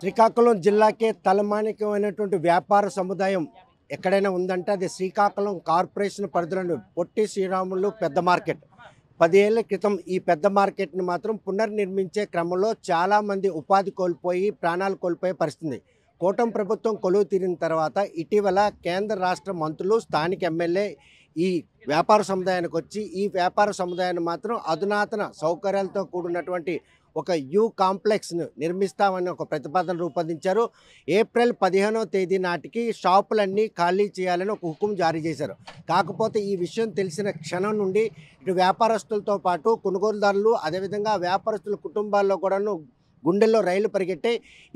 శ్రీకాకుళం జిల్లాకే తలమానికమైనటువంటి వ్యాపార సముదాయం ఎక్కడైనా ఉందంటే అది శ్రీకాకుళం కార్పొరేషన్ పరిధిలోని పొట్టి శ్రీరాములు పెద్ద మార్కెట్. 10 ఏళ్ల క్రితం ఈ పెద్ద మార్కెట్ని మాత్రం పునర్నిర్మించే క్రమంలో చాలామంది ఉపాధి కోల్పోయి ప్రాణాలు కోల్పోయే పరిస్థితి. కూటమి ప్రభుత్వం కొలువు తీరిన తర్వాత ఇటీవల కేంద్ర రాష్ట్ర మంత్రులు స్థానిక ఎమ్మెల్యే ఈ వ్యాపార సముదాయానికి వచ్చి ఈ వ్యాపార సముదాయాన్ని మాత్రం అధునాతన సౌకర్యాలతో కూడినటువంటి ఒక యూ కాంప్లెక్స్ను నిర్మిస్తామని ఒక ప్రతిపాదన రూపొందించారు. ఏప్రిల్ 15వ తేదీ నాటికి షాపులన్నీ ఖాళీ చేయాలని ఒక హుకుం జారీ చేశారు. కాకపోతే ఈ విషయం తెలిసిన క్షణం నుండి ఇటు వ్యాపారస్తులతో పాటు కొనుగోలుదారులు అదేవిధంగా వ్యాపారస్తుల కుటుంబాల్లో కూడాను గుండెల్లో రైలు పరిగెట్టే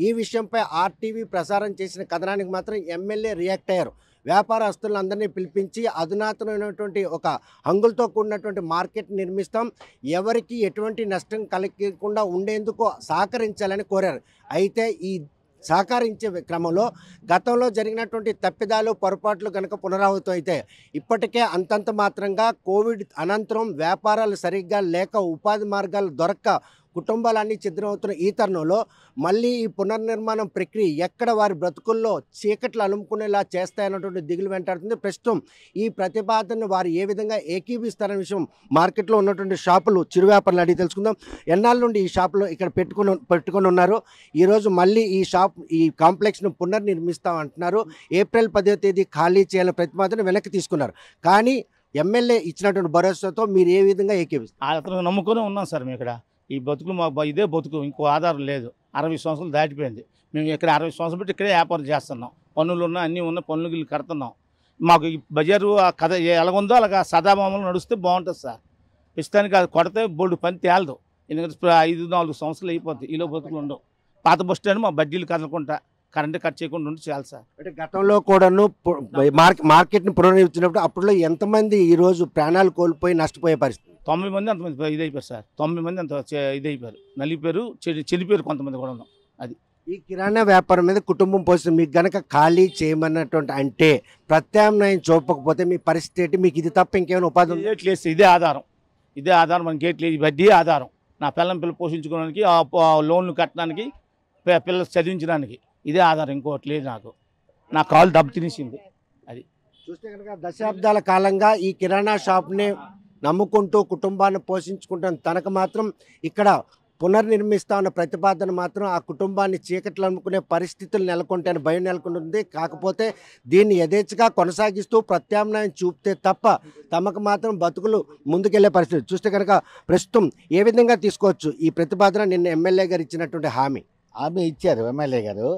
ఈ విషయంపై ఆర్టీవీ ప్రసారం చేసిన కథనానికి మాత్రం ఎమ్మెల్యే రియాక్ట్ అయ్యారు. వ్యాపారస్తులందరినీ పిలిపించి అధునాతనమైనటువంటి ఒక హంగులతో కూడినటువంటి మార్కెట్ నిర్మిస్తాం, ఎవరికి ఎటువంటి నష్టం కలగకుండా ఉండేందుకు సహకరించాలని కోరారు. అయితే ఈ సహకరించే క్రమంలో గతంలో జరిగినటువంటి తప్పిదాలు పొరపాట్లు కనుక పునరావృతం అయితే ఇప్పటికే అంతంత మాత్రంగా కోవిడ్ అనంతరం వ్యాపారాలు సరిగ్గా లేక ఉపాధి మార్గాలు దొరక్క కుటుంబాలన్నీ ఛిద్రమవుతున్న ఈ తరుణంలో మళ్ళీ ఈ పునర్నిర్మాణం ప్రక్రియ ఎక్కడ వారి బ్రతుకుల్లో చీకట్లు అలుముకునేలా చేస్తాయన్నటువంటి దిగులు వెంటాడుతుంది. ప్రస్తుతం ఈ ప్రతిపాదనను వారు ఏ విధంగా ఏకీభిస్తారనే విషయం మార్కెట్లో ఉన్నటువంటి షాపులు చిరు వ్యాపారులు అడిగి తెలుసుకుందాం. ఎన్నాళ్ళ నుండి ఈ షాపులు ఇక్కడ పెట్టుకొని ఉన్నారు, ఈరోజు మళ్ళీ ఈ కాంప్లెక్స్ను పునర్నిర్మిస్తాం అంటున్నారు. ఏప్రిల్ 10వ తేదీ ఖాళీ చేయాలని ప్రతిపాదన వెనక్కి తీసుకున్నారు. కానీ ఎమ్మెల్యే ఇచ్చినటువంటి భరోసాతో మీరు ఏ విధంగా ఏకీభిస్తారు? అతను నమ్ముకొని ఉన్నాం సార్. మేము ఇక్కడ ఈ బతుకులు మాకు ఇదే బతుకు, ఇంకో ఆధారం లేదు. 60 సంవత్సరాలు దాటిపోయింది. మేము ఇక్కడ 60 సంవత్సరాలు పెట్టి ఇక్కడే వ్యాపారం చేస్తున్నాం. పన్నులు ఉన్నా అన్నీ ఉన్న పన్నులు గిల్లు కడుతున్నాం. మాకు ఈ బజారు ఆ కథ ఎలాగుందో అలాగా సదామామలు నడుస్తే బాగుంటుంది సార్. ప్రస్తుతానికి అది కొడితే బోల్డు పని తేలదు. ఎందుకంటే 5-4 సంవత్సరాలు అయిపోద్ది, ఈలో బతుకులు ఉండవు. పాత బస్ స్టాండ్ మా బడ్డీలు కదలకుండా కరెంటు కట్ చేయకుండా ఉండి చాలు సార్. అంటే గతంలో కూడాను మార్కెట్ని పునర్నిర్మించినప్పుడు అప్పుడులో ఎంతమంది ఈరోజు ప్రాణాలు కోల్పోయి నష్టపోయే పరిస్థితి? 9 మంది అంతమంది ఇదైపోయారు సార్. 9 మంది అంత ఇదైపోయారు, నలిగిపోయారు, చెడిపోయారు కొంతమంది కూడా ఉన్నాం. అది ఈ కిరాణా వ్యాపారం మీద కుటుంబం పోసిన మీకు గనక ఖాళీ చేయమన్నటువంటి అంటే ప్రత్యామ్నాయం చూపకపోతే మీ పరిస్థితి ఏంటి? మీకు ఇది తప్ప ఇంకేమైనా ఉపాధి ఉంది? గేట్ లేదు, ఇదే ఆధారం మన గేట్ లేదు, వడ్డీ ఆధారం. నా పిల్లలు పోషించుకోవడానికి, లోన్లు కట్టడానికి, పిల్లలు చదివించడానికి ఇదే ఆధారం, ఇంకోటి లేదు. నా కాలు దెబ్బ తినేసింది. అది చూస్తే కనుక దశాబ్దాల కాలంగా ఈ కిరాణా షాప్ని నమ్ముకుంటూ కుటుంబాన్ని పోషించుకుంటున్న తనకు మాత్రం ఇక్కడ పునర్నిర్మిస్తా ఉన్న ప్రతిపాదన మాత్రం ఆ కుటుంబాన్ని చీకట్లు అమ్ముకునే పరిస్థితులు నెలకొంటాయని భయం నెలకొంటుంది. కాకపోతే దీన్ని యథేచ్ఛగా కొనసాగిస్తూ ప్రత్యామ్నాయం చూపితే తప్ప తమకు మాత్రం బతుకులు ముందుకెళ్లే పరిస్థితి. చూస్తే కనుక ప్రస్తుతం ఏ విధంగా తీసుకోవచ్చు ఈ ప్రతిపాదన? నిన్న ఎమ్మెల్యే గారు ఇచ్చినటువంటి హామీ ఇచ్చారు. ఎమ్మెల్యే గారు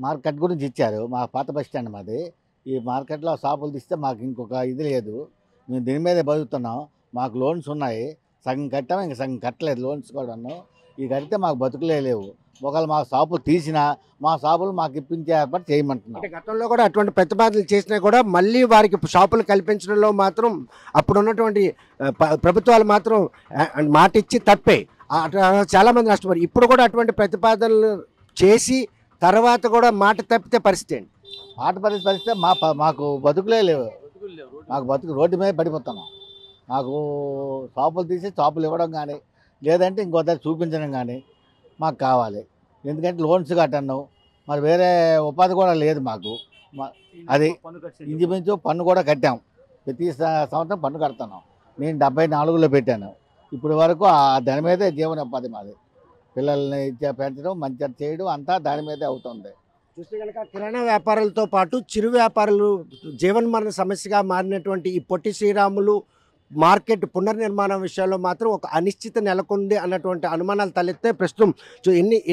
మార్కెట్ గురించి ఇచ్చారు. మా పాత బస్ స్టాండ్ మాది. ఈ మార్కెట్లో షాపులు తీస్తే మాకు ఇంకొక ఇది లేదు, మేము దీని మీదే బతుకుతున్నాం. మాకు లోన్స్ ఉన్నాయి, సగం కట్టాము, ఇంక సగం కట్టలేదు. లోన్స్ కూడాను ఈ కడితే మాకు బతుకులే లేవు. ఒకవేళ మా షాపులు తీసినా మా షాపులు మాకు ఇప్పించే ఏర్పాటు చేయమంటున్నాం. అంటే గతంలో కూడా అటువంటి ప్రతిపాదనలు చేసినా కూడా మళ్ళీ వారికి షాపులు కల్పించడంలో మాత్రం అప్పుడు ఉన్నటువంటి ప్రభుత్వాలు మాత్రం మాట ఇచ్చి తప్పే చాలామంది నష్టపోయారు. ఇప్పుడు కూడా అటువంటి ప్రతిపాదనలు చేసి తర్వాత కూడా మాట తప్పితే పరిస్థితి ఏంటి? మాట పరిస్థితి మాకు బతుకులే లేవు. మాకు బతుకు రోడ్డు మీద పడిపోతున్నాం. మాకు షాపులు తీసి షాపులు ఇవ్వడం కానీ లేదంటే ఇంకోసారి చూపించడం కానీ మాకు కావాలి. ఎందుకంటే లోన్స్ కట్టను, మరి వేరే ఉపాధి కూడా లేదు మాకు. అది ఇంచుమించు పన్ను కూడా కట్టాం, ప్రతి సంవత్సరం పన్ను కడుతున్నాం. నేను 74లో పెట్టాను. ఇప్పుడు వరకు దాని మీదే జీవనోపాధి మాది. పిల్లల్ని పెంచడం, మంచిగా చేయడం అంతా దాని మీదే అవుతుంది. చూస్తే కనుక కిరాణా వ్యాపారాలతో పాటు చిరు వ్యాపారులు జీవన్మరణ సమస్యగా మారినటువంటి ఈ పొట్టి శ్రీరాములు మార్కెట్ పునర్నిర్మాణం విషయంలో మాత్రం ఒక అనిశ్చిత నెలకొంది అన్నటువంటి అనుమానాలు తలెత్తే ప్రస్తుతం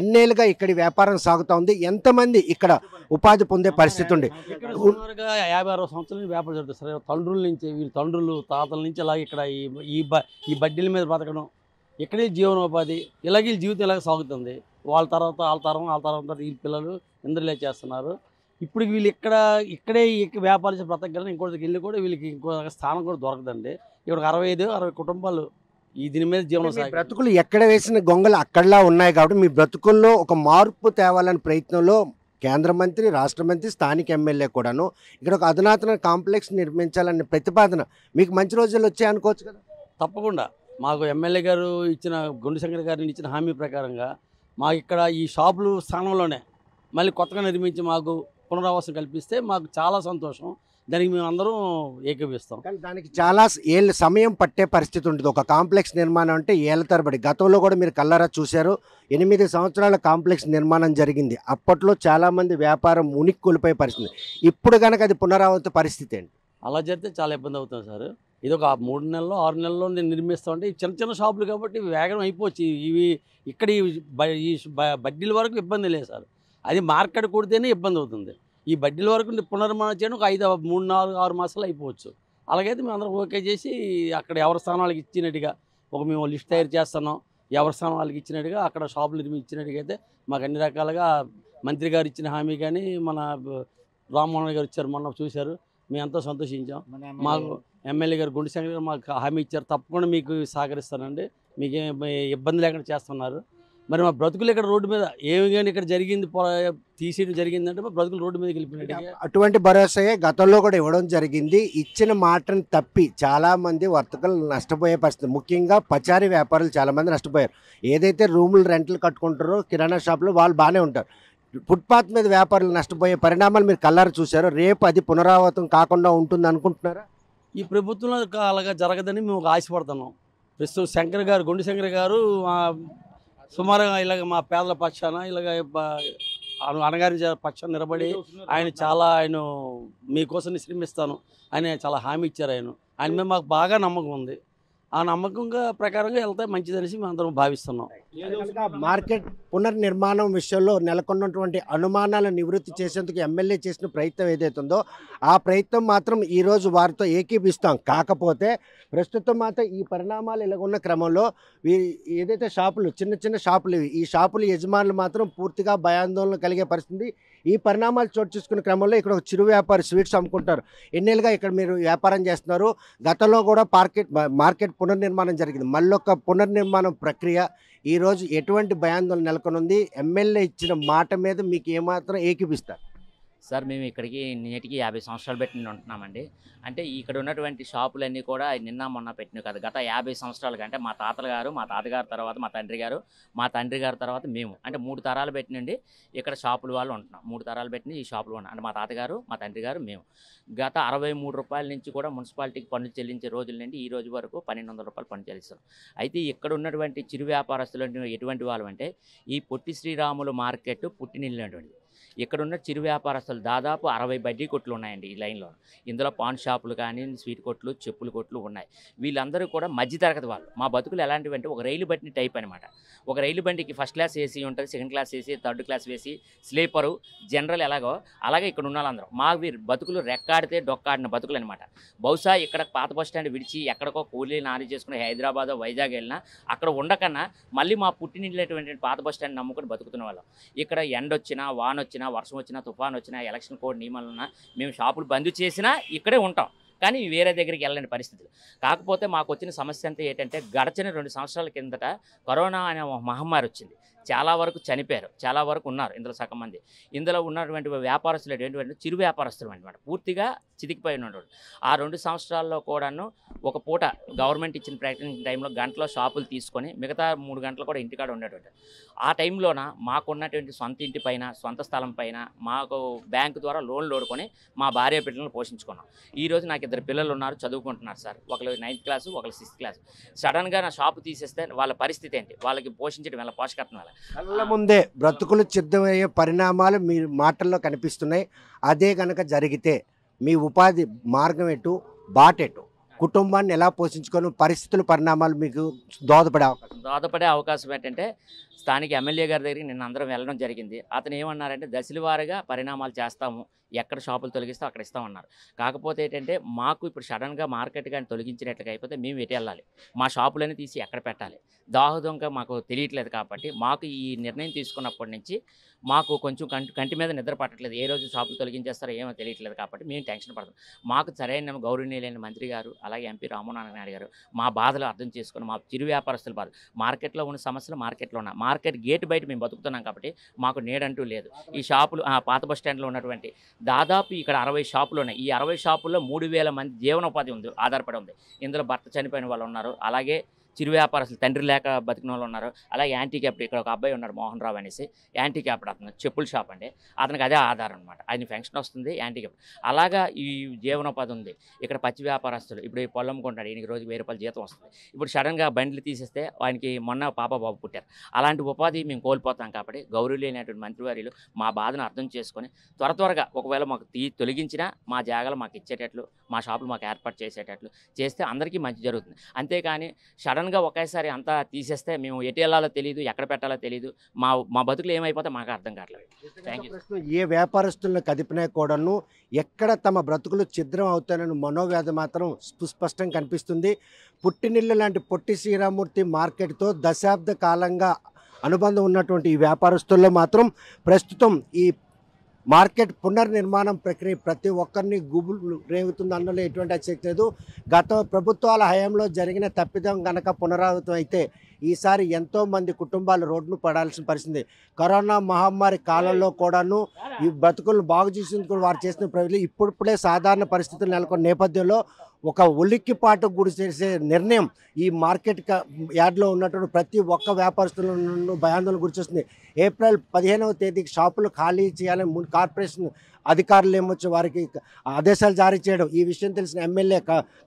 ఎన్నేళ్ళుగా ఇక్కడ వ్యాపారం సాగుతూ ఉంది, ఎంతమంది ఇక్కడ ఉపాధి పొందే పరిస్థితి ఉంది? 56 సంవత్సరాల నుంచి వ్యాపారం జరుగుతుంది సార్. తండ్రుల నుంచి, వీళ్ళ తండ్రులు తాతల నుంచి అలాగే ఇక్కడ ఈ బడ్డీల మీద బతకడం, ఇక్కడే జీవనోపాధి, ఇలాగే వీళ్ళ జీవితం ఇలాగే సాగుతుంది. వాళ్ళ తరం వీళ్ళ పిల్లలు ఇందరిలే చేస్తున్నారు. ఇప్పుడు వీళ్ళు ఇక్కడే వ్యాపారం చేసి బ్రతకగలని ఇంకోటికి వెళ్ళి కూడా వీళ్ళకి ఇంకో స్థానం కూడా దొరకదండి. ఇక్కడ 65-60 కుటుంబాలు దీని మీద జీవనం సాగి బ్రతుకులు ఎక్కడ వేసిన గొంగలు అక్కడలా ఉన్నాయి. కాబట్టి మీ బ్రతుకుల్లో ఒక మార్పు తేవాలని ప్రయత్నంలో కేంద్ర మంత్రి, రాష్ట్ర మంత్రి, స్థానిక ఎమ్మెల్యే కూడాను ఇక్కడ ఒక అధునాతన కాంప్లెక్స్ నిర్మించాలనే ప్రతిపాదన మీకు మంచి రోజులు వచ్చాయి అనుకోవచ్చు కదా? తప్పకుండా మాకు ఎమ్మెల్యే గారు ఇచ్చిన గుండు శంకర్ గారిని ఇచ్చిన హామీ ప్రకారంగా మాకు ఇక్కడ ఈ షాపులు స్థానంలోనే మళ్ళీ కొత్తగా నిర్మించి మాకు పునరావాసం కల్పిస్తే మాకు చాలా సంతోషం. దానికి మేము అందరం ఏకీపిస్తాం. కానీ దానికి చాలా ఏళ్ళ సమయం పట్టే పరిస్థితి ఉంటుంది. ఒక కాంప్లెక్స్ నిర్మాణం అంటే ఏళ్ళ తరబడి. గతంలో కూడా మీరు కల్లారా చూశారు, 8 సంవత్సరాల కాంప్లెక్స్ నిర్మాణం జరిగింది. అప్పట్లో చాలామంది వ్యాపారం ఉనికి కోల్పోయే పరిస్థితి. ఇప్పుడు కనుక అది పునరావృత పరిస్థితి ఏంటి? అలా జరిగితే చాలా ఇబ్బంది అవుతుంది సార్. ఇది ఒక 3 నెలల్లో 6 నెలల్లో నేను నిర్మిస్తామంటే ఈ చిన్న చిన్న షాపులు కాబట్టి వేగం అయిపోవచ్చు. ఇవి ఇక్కడ ఈ బడ్డీల వరకు ఇబ్బంది లేదు సార్. అది మార్కెట్ కొడితేనే ఇబ్బంది అవుతుంది. ఈ బడ్డీల వరకు పునర్నిర్మాణం చేయడం ఒక 3, 4, 6 మాసాలు అయిపోవచ్చు. అలాగైతే మేము అందరం ఓకే చేసి అక్కడ ఎవరి స్థానం వాళ్ళకి ఇచ్చినట్టుగా మేము లిస్ట్ తయారు చేస్తున్నాం. ఎవరి స్థానం వాళ్ళకి ఇచ్చినట్టుగా అక్కడ షాపులు నిర్మించినట్టుగా అయితే మాకు అన్ని రకాలుగా మంత్రి గారు ఇచ్చిన హామీ కానీ మన రామ్మోహన్ గారు ఇచ్చారు, మొన్న చూశారు, మేము ఎంతో సంతోషించాం. మాకు ఎమ్మెల్యే గారు గుండెశంకర్ గారు మాకు హామీ ఇచ్చారు, తప్పకుండా మీకు సహకరిస్తానండి, మీకేం ఇబ్బంది లేకుండా చేస్తున్నారు. మరి మా బ్రతుకులు ఇక్కడ రోడ్డు మీద ఏమి కానీ ఇక్కడ జరిగింది తీసేయడం జరిగిందంటే మా బ్రతుకులు రోడ్డు మీదకి వెళ్ళిపోయినట్టుగా. అటువంటి భరోసాయే గతంలో కూడా ఇవ్వడం జరిగింది. ఇచ్చిన మాటను తప్పి చాలామంది వర్తకులు నష్టపోయే పరిస్థితి. ముఖ్యంగా పచారీ వ్యాపారులు చాలామంది నష్టపోయారు. ఏదైతే రూములు రెంట్లు కట్టుకుంటారో కిరాణా షాపులు వాళ్ళు బాగానే ఉంటారు. ఫుట్పాత్ మీద వ్యాపారులు నష్టపోయే పరిణామాలు మీరు కళ్ళారా చూశారు. రేపు అది పునరావృతం కాకుండా ఉంటుంది అనుకుంటున్నారా? ఈ ప్రభుత్వంలో అలాగా జరగదని మేము ఆశపడుతున్నాం. ప్రస్తుతం గుండె శంకర్ గారు సుమారుగా ఇలాగ మా పేదల పక్షాన ఇలాగ అణగారి పక్షాన నిలబడి ఆయన మీకోసం శ్రమిస్తాను అని చాలా హామీ ఇచ్చారు. ఆయన మీద మాకు బాగా నమ్మకం ఉంది. ఆ నమ్మకంగా ప్రకారంగా వెళ్తే మంచిదనేసి మేము అందరం భావిస్తున్నాం. మార్కెట్ పునర్నిర్మాణం విషయంలో నెలకొన్నటువంటి అనుమానాలను నివృత్తి చేసేందుకు ఎమ్మెల్యే చేసిన ప్రయత్నం ఏదైతుందో ఆ ప్రయత్నం మాత్రం ఈరోజు వారితో ఏకీపిస్తాం. కాకపోతే ప్రస్తుతం మాత్రం ఈ పరిణామాలు ఇలా ఉన్న క్రమంలో ఏదైతే షాపులు చిన్న చిన్న షాపులు ఈ షాపుల యజమానులు మాత్రం పూర్తిగా భయాందోళన కలిగే పరిస్థితి. ఈ పరిణామాలు చోటు చేసుకునే క్రమంలో ఇక్కడ ఒక చిరు వ్యాపారి స్వీట్స్ అమ్ముకుంటారు. ఎన్నేళ్ళుగా ఇక్కడ మీరు వ్యాపారం చేస్తున్నారు. గతంలో కూడా మార్కెట్ పునర్నిర్మాణం జరిగింది. మళ్ళొక పునర్నిర్మాణం ప్రక్రియ ఈరోజు ఎటువంటి భయాందోళన నెలకొనుంది? ఎమ్మెల్యే ఇచ్చిన మాట మీద మీకు ఏమాత్రం ఏకీపిస్తారు? సార్ మేము ఇక్కడికి నేటికి 50 సంవత్సరాలు పెట్టి ఉంటున్నామండి. అంటే ఇక్కడ ఉన్నటువంటి షాపులన్నీ కూడా నిన్న మొన్న పెట్టినవి కాదు. గత 50 సంవత్సరాలుగా అంటే మా తాతల గారు, మా తాతగారి తర్వాత మా తండ్రి గారు, మా తండ్రి గారి తర్వాత మేము, అంటే 3 తరాలు పెట్టినండి ఇక్కడ షాపుల వాళ్ళు ఉంటున్నాం. 3 తరాలు పెట్టిన ఈ షాపులు ఉన్నాయి. అంటే మా తాతగారు, మా తండ్రి గారు, మేము. గత 63 రూపాయల నుంచి కూడా మున్సిపాలిటీకి పన్ను చెల్లించే రోజుల నుండి ఈ రోజు వరకు 1200 రూపాయలు పన్ను చెల్లిస్తాం. అయితే ఇక్కడ ఉన్నటువంటి చిరు వ్యాపారస్తులు ఎటువంటి వాళ్ళు అంటే ఈ పొట్టి శ్రీరాములు మార్కెట్ పుట్టినిల్లినటువంటిది. ఇక్కడున్న చిరు వ్యాపారస్తులు దాదాపు 60 బడ్డీ కొట్లు ఉన్నాయండి ఈ లైన్లో. ఇందులో పాన్ షాపులు కానీ, స్వీట్ కొట్లు, చెప్పుల కొట్లు ఉన్నాయి. వీళ్ళందరూ కూడా మధ్యతరగతి వాళ్ళు. మా బతుకులు ఎలాంటివి అంటే ఒక రైలు బండి టైప్ అనమాట. ఒక రైలు బండికి ఫస్ట్ క్లాస్ ఏసీ ఉంటుంది, second class AC, third class AC, sleeper, general ఎలాగో అలాగే ఇక్కడ ఉన్న వాళ్ళందరూ మా బతుకులు రెక్కాడితే డొక్కాడిన బతుకులు అనమాట. బహుశా ఇక్కడ పాత బస్ స్టాండ్ విడిచి ఎక్కడికో కూలీ నాని చేసుకుని హైదరాబాద్, వైజాగ్ వెళ్ళినా అక్కడ ఉండకన్నా మళ్ళీ మా పుట్టినింటినటువంటి పాత బస్ స్టాండ్ నమ్ముకొని బతుకుతున్న వాళ్ళం. ఇక్కడ ఎండ వచ్చినా, వాన వచ్చినా, వర్షం వచ్చినా, తుఫాన్ వచ్చినా, ఎలక్షన్ కోడ్ నియమాలున్నా మేము షాపులు బంద్ చేసినా ఇక్కడే ఉంటాం. కానీ వేరే దగ్గరికి వెళ్ళని పరిస్థితులు. కాకపోతే మాకు వచ్చిన సమస్య అంతా ఏంటంటే గడిచిన 2 సంవత్సరాల కిందట కరోనా అనే మహమ్మారి వచ్చింది. చాలా వరకు చనిపోయారు, చాలా వరకు ఉన్నారు ఇందులో సగం మంది. ఇందులో ఉన్నటువంటి వ్యాపారస్తులు ఏంటంటే చిరు వ్యాపారస్తులు అనమాట, పూర్తిగా చితికిపోయి ఉన్నటువంటి. ఆ 2 సంవత్సరాల్లో కూడాను ఒక పూట గవర్నమెంట్ ఇచ్చిన ప్రకటించిన టైంలో గంటలో షాపులు తీసుకొని మిగతా 3 గంటలు కూడా ఇంటికాడ ఉండేటువంటి. ఆ టైంలోన మాకున్నటువంటి సొంత ఇంటి పైన, సొంత స్థలం పైన మాకు బ్యాంకు ద్వారా లోన్లు ఓడుకొని మా భార్య బిడ్డలను పోషించుకున్నాం. ఈరోజు నాకు 2 పిల్లలు ఉన్నారు, చదువుకుంటున్నారు సార్. ఒకరు 9th క్లాసు, ఒకరు 6th క్లాసు. సడన్గా నా షాపు తీసేస్తే వాళ్ళ పరిస్థితి ఏంటి? వాళ్ళకి పోషించడం వల్ల పోషకత్వం కళ్ళ ముందే బ్రతుకులు సిద్ధమయ్యే పరిణామాలు మీ మాటల్లో కనిపిస్తున్నాయి. అదే కనుక జరిగితే మీ ఉపాధి మార్గం ఎటు, బాటెటు, కుటుంబాన్ని ఎలా పోషించుకొని పరిస్థితులు, పరిణామాలు మీకు దోహదపడే అవకాశం ఏంటంటే స్థానిక ఎమ్మెల్యే గారి దగ్గరికి నిన్న అందరం వెళ్ళడం జరిగింది. అతను ఏమన్నారంటే దశల వారీగా పరిణామాలు చేస్తాము, ఎక్కడ షాపులు తొలగిస్తే అక్కడ ఇస్తామన్నారు. కాకపోతే ఏంటంటే మాకు ఇప్పుడు సడన్గా మార్కెట్ కానీ తొలగించినట్లుగా అయిపోతే మేము ఎటు వెళ్ళాలి? మా షాపులన్నీ తీసి ఎక్కడ పెట్టాలి? దాహదంగా మాకు తెలియట్లేదు. కాబట్టి మాకు ఈ నిర్ణయం తీసుకున్నప్పటి నుంచి మాకు కొంచెం కంటి మీద నిద్ర పట్టట్లేదు. ఏ రోజు షాపులు తొలగించేస్తారో ఏమో తెలియట్లేదు. కాబట్టి మేము టెన్షన్ పడతాం. మాకు సరైన గౌరవనీయులైన మంత్రి గారు అలాగే ఎంపీ రామ్మోహన్ నాయుడు గారు మా బాధలు అర్థం చేసుకుని మా చిరు వ్యాపారస్తుల బాధ, మార్కెట్లో ఉన్న సమస్యలు మార్కెట్లో ఉన్న మార్కెట్ గేట్ బయట మేము బతుకుతున్నాం కాబట్టి మాకు నీడంటూ లేదు. ఈ షాపులు పాత బస్ స్టాండ్లో ఉన్నటువంటి దాదాపు ఇక్కడ 60 షాపులు ఉన్నాయి. ఈ 60 షాపుల్లో 3000 మంది జీవనోపాధి ఉంది, ఆధారపడి ఉంది. ఇందులో భర్త చనిపోయిన వాళ్ళు ఉన్నారు, అలాగే చిరు వ్యాపారస్తులు తండ్రి లేక బతికిన వాళ్ళు ఉన్నారు. అలాగే యాంటీ క్యాపిటల్ ఇక్కడ ఒక అబ్బాయి ఉన్నాడు మోహన్ రావు అనేసి, యాంటీ క్యాపిటల్ అతను చెప్పుల షాప్ అండి. అతనికి అదే ఆధారం అనమాట. ఆయన ఫంక్షన్ వస్తుంది యాంటీ క్యాపిటల్. అలాగా ఈ జీవనోపాధి ఉంది. ఇక్కడ పచ్చి వ్యాపారస్తులు ఇప్పుడు ఈ పొలం కొంటాడు, ఈయనకి రోజు 1000 రూపాయలు జీతం వస్తుంది. ఇప్పుడు సడన్గా బండ్లు తీసేస్తే ఆయనకి మొన్న పాప బాబు పుట్టారు. అలాంటి ఉపాధి మేము కోల్పోతాం. కాబట్టి గౌరవ లేనటువంటి మంత్రివర్యులు మా బాధను అర్థం చేసుకొని త్వరగా ఒకవేళ మాకు తొలగించినా మా జాగాలు మాకు ఇచ్చేటట్లు, మా షాపులు మాకు ఏర్పాటు చేసేటట్లు చేస్తే అందరికీ మంచి జరుగుతుంది. అంతేకాని సడన్గా ఒకేసారి అంతా తీసేస్తే మేము ఎటు వెళ్ళాలో తెలియదు, ఎక్కడ పెట్టాలో తెలియదు, మా బతుకులు ఏమైపోతే మాకు అర్థం కావట్లేదు. Thank you. ఏ వ్యాపారస్తులను కదిపినా కూడాను ఎక్కడ తమ బ్రతుకులు ఛిద్రం అవుతాయని మనోవ్యాధి మాత్రం సుస్పష్టంగా కనిపిస్తుంది. పుట్టినిల్లు లాంటి పొట్టి శ్రీరామూర్తి మార్కెట్తో దశాబ్ద కాలంగా అనుబంధం ఉన్నటువంటి ఈ వ్యాపారస్తుల్లో మాత్రం ప్రస్తుతం ఈ మార్కెట్ పునర్నిర్మాణం ప్రక్రియ ప్రతి ఒక్కరిని గుబులు రేగుతుంది అన్నలో ఎటువంటి అతిశక్తి లేదు. గత ప్రభుత్వాల హయాంలో జరిగిన తప్పిదం కనుక పునరావృతం అయితే ఈసారి ఎంతోమంది కుటుంబాలు రోడ్డును పడాల్సిన పరిస్థితి. కరోనా మహమ్మారి కాలంలో కూడాను ఈ బతుకులను బాగు చేసేందుకు వారు చేసిన ప్రజలు ఇప్పుడిప్పుడే సాధారణ పరిస్థితులు నెలకొన్న నేపథ్యంలో ఒక ఉలిక్కిపాటు గురి చేసే నిర్ణయం ఈ మార్కెట్ యార్డ్లో ఉన్నటువంటి ప్రతి ఒక్క వ్యాపారస్తులను భయాందోళన గురి చేస్తుంది. ఏప్రిల్ 15వ తేదీకి షాపులు ఖాళీ చేయాలని కార్పొరేషన్ అధికారులు ఏమొచ్చి వారికి ఆదేశాలు జారీ చేయడం, ఈ విషయం తెలిసిన ఎమ్మెల్యే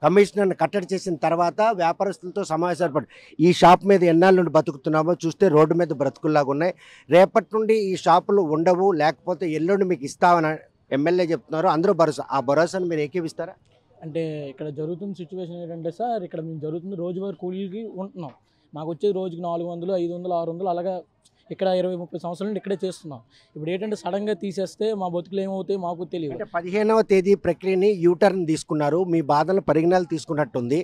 కమిషనర్ని కట్టడి చేసిన తర్వాత వ్యాపారస్తులతో సమావేశాలు ఏర్పడి ఈ షాప్ మీద ఎన్నాళ్ళ నుండి బతుకుతున్నామో చూస్తే రోడ్డు మీద బ్రతుకుల్లాగా ఉన్నాయి. రేపటి నుండి ఈ షాపులు ఉండవు, లేకపోతే ఎల్లుండి మీకు ఇస్తామని ఎమ్మెల్యే చెప్తున్నారు. అందరూ భరోసా, ఆ భరోసాను మీరు ఏకీవిస్తారా? అంటే ఇక్కడ జరుగుతున్న సిచ్యువేషన్ ఏంటంటే సార్, ఇక్కడ మేము జరుగుతుంది రోజువారీ కూలీకి ఉంటున్నాం. మాకు వచ్చేది రోజుకి 400, 500, 600 అలాగా ఇక్కడ 20-30 సంవత్సరాల నుండి ఇక్కడే చేస్తున్నాం. ఇప్పుడు ఏంటంటే సడన్గా తీసేస్తే మా బతుకులు ఏమవుతాయి మాకు తెలియదు. అంటే 15వ తేదీ ప్రక్రియని యూటర్న్ తీసుకున్నారు, మీ బాధలు పరిగణనలు తీసుకున్నట్టుంది.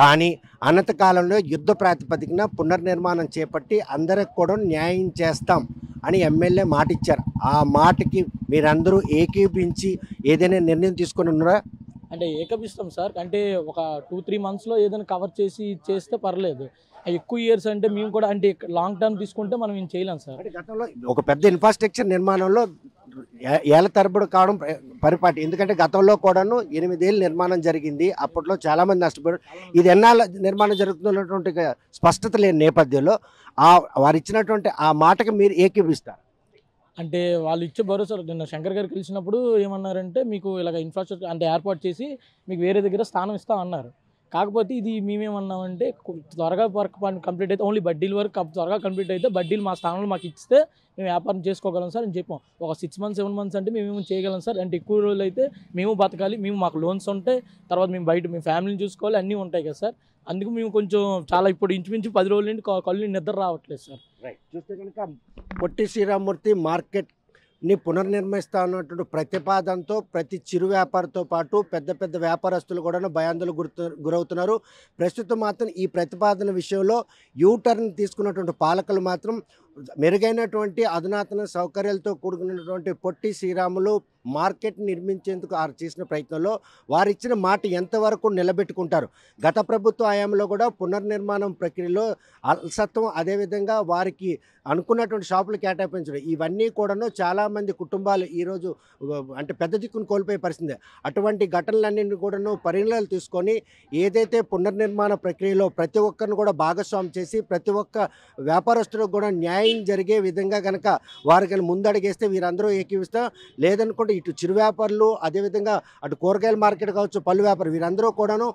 కానీ అనంత కాలంలో యుద్ధ ప్రాతిపదికన పునర్నిర్మాణం చేపట్టి అందరికి కూడా న్యాయం చేస్తాం అని ఎమ్మెల్యే మాట ఇచ్చారు. ఆ మాటకి మీరందరూ ఏకీపించి ఏదైనా నిర్ణయం తీసుకుని ఉన్నారా? అంటే ఏకపిస్తాం సార్. అంటే ఒక 2-3 మంత్స్లో ఏదైనా కవర్ చేసి చేస్తే పర్లేదు. ఎక్కువ ఇయర్స్ అంటే మేము కూడా అంటే లాంగ్ టర్మ్ తీసుకుంటే మనం ఏం చేయలేం సార్. అంటే గతంలో ఒక పెద్ద ఇన్ఫ్రాస్ట్రక్చర్ నిర్మాణంలో ఏళ్ల తరబడి కావడం పరిపాటి. ఎందుకంటే గతంలో కూడాను 8 ఏళ్ళు నిర్మాణం జరిగింది. అప్పట్లో చాలామంది నష్టపోయారు. ఇది ఎన్నాళ్ళ నిర్మాణం జరుగుతున్నటువంటి స్పష్టత లేని నేపథ్యంలో వారు ఇచ్చినటువంటి ఆ మాటకి మీరు ఏకీపిస్తారు? అంటే వాళ్ళు ఇచ్చే భరోసా నిన్న శంకర్ గారు కలిసినప్పుడు ఏమన్నారంటే, మీకు ఇలాగ ఇన్ఫ్రాస్ట్రక్చర్ అంటే ఏర్పాటు చేసి మీకు వేరే దగ్గర స్థానం ఇస్తాం అన్నారు. కాకపోతే ఇది మేమేమన్నామంటే త్వరగా వర్క్ కంప్లీట్ అయితే, ఓన్లీ బడ్డీల వర్క్ త్వరగా కంప్లీట్ అయితే బడ్డీలు మా స్థానంలో మాకు ఇస్తే మేము వ్యాపారం చేసుకోగలం సార్ అని చెప్పాం. ఒక 6 months 7 months అంటే మేము చేయగలం సార్. అంటే ఎక్కువ రోజులు అయితే మేము బతకాలి, మాకు లోన్స్ ఉంటాయి, తర్వాత మేము బయట మేము ఫ్యామిలీని చూసుకోవాలి, అన్నీ ఉంటాయి కదా సార్. అందుకు మేము కొంచెం చాలా ఇప్పుడు ఇంచుమించు 10 రోజుల నుండి కళ్ళు నిద్ర రావట్లేదు సార్. చూస్తే కనుక పొట్టి శ్రీరామూర్తి మార్కెట్ని పునర్నిర్మిస్తా ఉన్నటువంటి ప్రతిపాదనతో ప్రతి చిరు వ్యాపారితో పాటు పెద్ద పెద్ద వ్యాపారస్తులు కూడా భయాందోళనకు గురవుతున్నారు. ప్రస్తుతం మాత్రం ఈ ప్రతిపాదన విషయంలో యూటర్న్ తీసుకున్నటువంటి పాలకులు మాత్రం మెరుగైనటువంటి అధునాతన సౌకర్యాలతో కూడుకున్నటువంటి పొట్టి శ్రీరాములు మార్కెట్ నిర్మించేందుకు వారు చేసిన ప్రయత్నంలో వారు ఇచ్చిన మాట ఎంతవరకు నిలబెట్టుకుంటారు? గత ప్రభుత్వ హయాంలో కూడా పునర్నిర్మాణం ప్రక్రియలో అలసత్వం, అదేవిధంగా వారికి అనుకున్నటువంటి షాపులు కేటాయించడం, ఇవన్నీ కూడాను చాలామంది కుటుంబాలు ఈరోజు అంటే పెద్ద దిక్కును కోల్పోయే పరిస్థితి. అటువంటి ఘటనలన్నింటినీ కూడాను పరిగణనలు తీసుకొని ఏదైతే పునర్నిర్మాణ ప్రక్రియలో ప్రతి ఒక్కరిని కూడా భాగస్వామ్యం చేసి ప్రతి ఒక్క వ్యాపారస్తులకు కూడా న్యాయం జరిగే విధంగా కనుక వారు కానీ ముందడిగేస్తే వీరందరూ ఏకీవిస్తారు. లేదనుకుంటే ఇటు చిరు వ్యాపారులు, అదేవిధంగా అటు కూరగాయల మార్కెట్ కావచ్చు, పళ్ళు వ్యాపారం, వీరందరూ కూడాను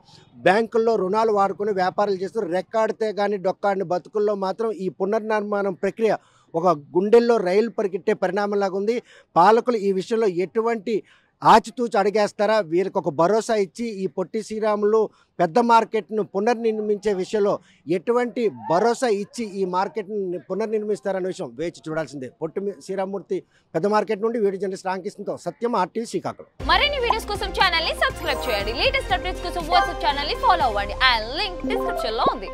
బ్యాంకుల్లో రుణాలు వాడుకొని వ్యాపారాలు చేస్తారు. రెక్కాడితే కానీ డొక్కాడిని బతుకుల్లో మాత్రం ఈ పునర్నిర్మాణం ప్రక్రియ ఒక గుండెల్లో రైలు పరిగెట్టే పరిణామంలాగా ఉంది. పాలకులు ఈ విషయంలో ఎటువంటి ఆచితూచి అడిగేస్తారా? వీరికి ఒక భరోసా ఇచ్చి ఈ పొట్టి శ్రీరాములు పెద్ద మార్కెట్ను పునర్నిర్మించే విషయంలో ఎటువంటి భరోసా ఇచ్చి ఈ మార్కెట్ని పునర్నిర్మిస్తారనే విషయం వేచి చూడాల్సిందే. పొట్టి శ్రీరామూర్తి పెద్ద మార్కెట్ నుండి వీడియో జర్నలిస్ట్ రామకృష్ణతో సత్యం, RTV శ్రీకాకుళం. మరిన్ని వీడియోస్ కోసం ఛానల్ ని సబ్స్క్రైబ్ చేయండి. లేటెస్ట్ అప్డేట్స్ కోసం వాట్సాప్ ఛానల్ ని ఫాలో అవ్వండి. ఆ లింక్ డిస్క్రిప్షన్ లో ఉంది.